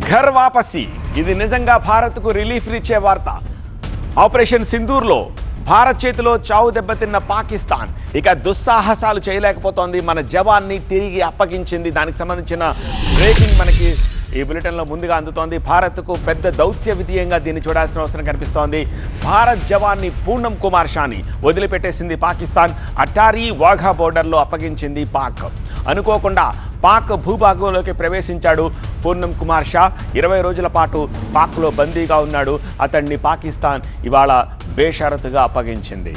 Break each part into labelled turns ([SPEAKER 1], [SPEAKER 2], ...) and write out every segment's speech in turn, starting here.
[SPEAKER 1] ఘర్ వాపసి ఇది నిజంగా భారత్కు రిలీఫ్ ఇచ్చే వార్త. ఆపరేషన్ సింధూర్లో భారత్ చేతిలో చావు దెబ్బతిన్న పాకిస్తాన్ ఇక దుస్సాహసాలు చేయలేకపోతోంది. మన జవాన్ని తిరిగి అప్పగించింది. దానికి సంబంధించిన బ్రేకింగ్ మనకి ఈ బులెటిన్లో ముందుగా అందుతోంది. భారత్కు పెద్ద దౌత్య విధేయంగా దీన్ని చూడాల్సిన అవసరం కనిపిస్తోంది. భారత్ జవాన్ని పూర్ణం కుమార్ షాని వదిలిపెట్టేసింది పాకిస్తాన్. అటారీ వాఘా బోర్డర్లో అప్పగించింది పాక్. అనుకోకుండా పాక్ భూభాగంలోకి ప్రవేశించాడు పూర్ణం కుమార్ షా. 20 రోజుల పాటు పాక్లో బందీగా ఉన్నాడు. అతన్ని పాకిస్తాన్ ఇవాళ బేషరతుగా అప్పగించింది.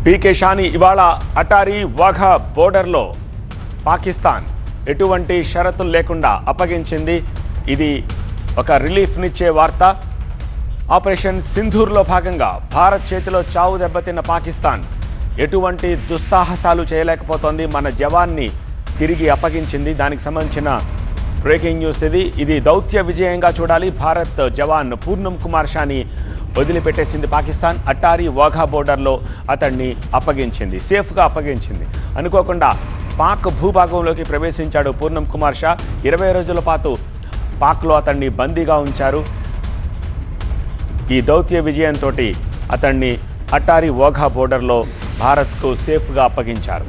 [SPEAKER 1] పీకే షాని ఇవాళ అటారీ వాఘా బోర్డర్లో పాకిస్తాన్ ఎటువంటి షరతులు లేకుండా అప్పగించింది. ఇది ఒక రిలీఫ్నిచ్చే వార్త. ఆపరేషన్ సింధూర్లో భాగంగా భారత్ చేతిలో చావు దెబ్బతిన్న పాకిస్తాన్ ఎటువంటి దుస్సాహసాలు చేయలేకపోతోంది. మన జవాన్ని తిరిగి అప్పగించింది. దానికి సంబంధించిన బ్రేకింగ్ న్యూస్ ఇది దౌత్య విజయంగా చూడాలి. భారత్ జవాన్ పూర్ణం కుమార్ షాని వదిలిపెట్టేసింది పాకిస్తాన్. అటారీ వాఘా బోర్డర్లో అతన్ని అప్పగించింది, సేఫ్గా అప్పగించింది. అనుకోకుండా పాక్ భూభాగంలోకి ప్రవేశించాడు పూర్ణం కుమార్ షా. 20 రోజుల పాటు పాక్లో అతన్ని బందీగా ఉంచారు. ఈ దౌత్య విజయంతో అతన్ని అటారీ వాఘా బోర్డర్లో భారత్కు సేఫ్గా అప్పగించారు.